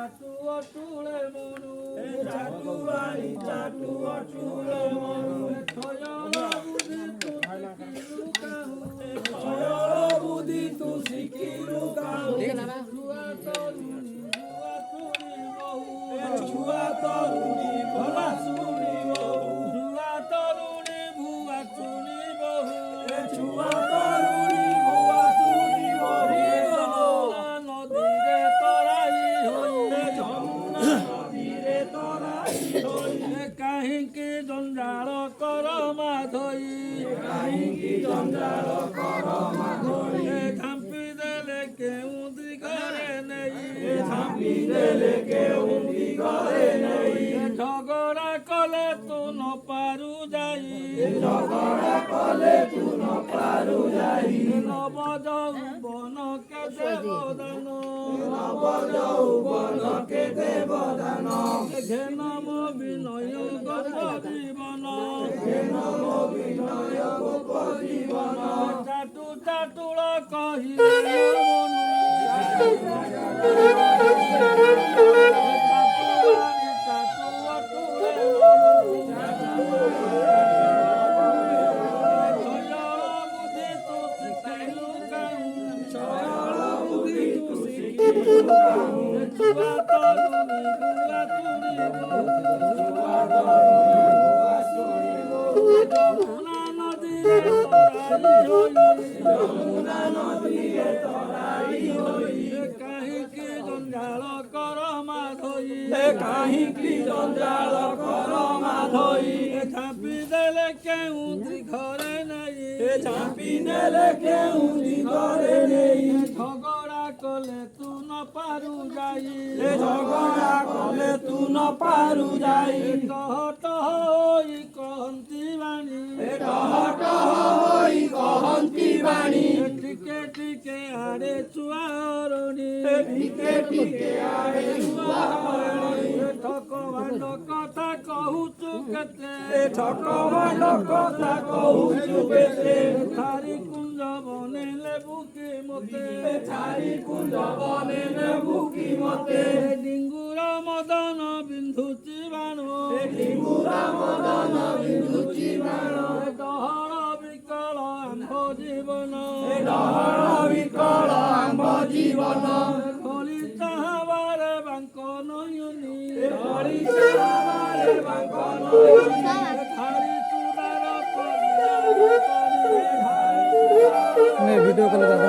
চাটু অটুলে মনু চাটুয়ারি চাটু অটুলে মনু বুদ্ধি তু শিখিলু কাহু ছুয়া তরুণী ভবা শুনি বহু ছুয়া তরুণী ভুয়া শুনি বহু ছুয়া তরুণী ভুয়া শুনি বহু নদীরে তরাই হই যমুনা নদীরে তরাই হই কাহিଁକି ଜଞ୍ଜାଳ କର ମାଧୋଇ କାହିଁକି ଜଞ୍ଜାଳ କର ମାଧୋଇ ଝାମ୍ପି ଦେଲେ କେଉଁ ଦିଗରେ ନେଇ ଝାମ୍ପି ଦେଲେ କେଉଁ ଦିଗରେ ନେଇ ଝଗଡ଼ା କଲେ ତୁ ନ ପାରୁ ଯାଇ ଝଗଡ଼ା କଲେ ତୁ ନ ପାରୁ ଯାଇ ନବ ଯୌବନ କେତେ ବଦାନ ନବ ଯୌବନ କେତେ ବଦାନ ଘେନ ମୋ ବିନୟ ଗୋପ ଜୀବନ ଘେନ ମୋ ବିନୟ ଗୋପ ଜୀବନ ଚାଟୁ ଚାଟୁଳ କହିଲେ କାହିଁକି ଜଞ୍ଜାଳ କର ମାଧୋଇ କାହିଁକି ଜଞ୍ଜାଳ କର ମାଧୋଇ ଝାମ୍ପି ଦେଲେ କେଉଁ ଦିଗରେ ନେଇ ଝାମ୍ପି ଦେଲେ କେଉଁ ଦିଗରେ ନେଇ ଝଗଡ଼ା କଲେ ତୁ ନ ପାରୁ ଯାଇ ଝଗଡ଼ା କଲେ ତୁ ନ ପାରୁ ଯାଇ ଟହ ଟହ ହୋଇ କହନ୍ତି ବାଣୀ ଟହ ଟହ ହୋଇ କହନ୍ତି ବାଣୀ ଟିକେ ଟିକେ ଆଡ଼େ ଚୁଆରଣୀ ଟିକେ ଟିକେ ଆଡ଼େ ଚୁଆରଣୀ ଠକ ଭାଣ୍ଡ କଥା କହୁଛୁ କେତେ ଠକ ଭାଣ୍ଡ କଥା କହୁଛୁ କେତେ ଥାରି କୁଞ୍ଜ ବନେଇଲେ ବୁକି ମତେ ଥାରି କୁଞ୍ଜ ବନେଇଲେ ବୁକି ମତେ ଡିଙ୍ଗୁର ମଦନ ବିନ୍ଧୁଛି ବାଣ ଡିଙ୍ଗୁର ମଦନ ବିନ୍ଧୁଛି ବାଣ ଡହଳ ବିକଳ ଆମ୍ଭ ଜୀବନ ଡହଳ ବିକଳ ଆମ୍ଭ ଜୀବନ ଖଳି ଚାହାବାରେ ବାଙ୍କ ନୟନି ଖଳି ଚାହାବାରେ ବାଙ୍କ ନୟନି ଥାରି ଚୁଡ଼ାର ভিডিও কলে দাদা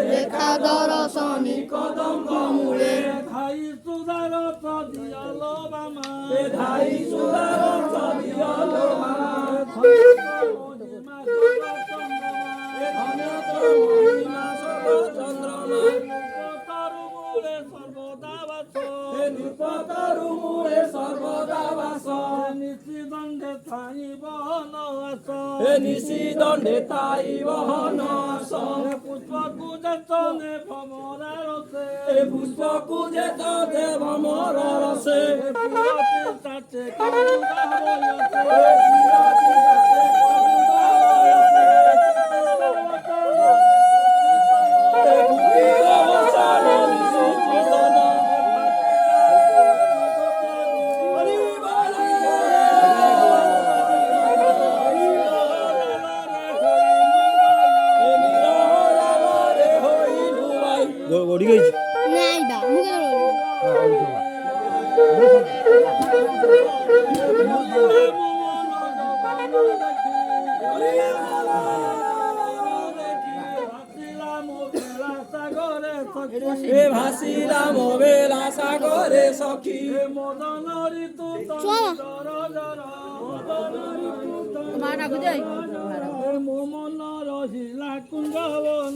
দেখা দর্শনী কদম্ব মূলে ধাই সুদার দিয়াল বামা ধাই সুদার দিয়াল বামা মহিমা চন্দ্রমা তারু মূলে সর্বদা বাস নিপতারু মূলে সর্বদা বাস নিশি দণ্ডে থাই বহন আস নিশি দণ্ডে তাই বহন আস পুষ্পকু যেতনে ভমরা রসে পুষ্পকু যেতনে ভমরা রসে তাতে করুণা রয়েছে ওড়ি গেছি নাই বা মুখে এ ভাসিলাম বেলা সাগরে সখী মদন ঋতু মদন ঋতু মন রহিলা কুঞ্জবন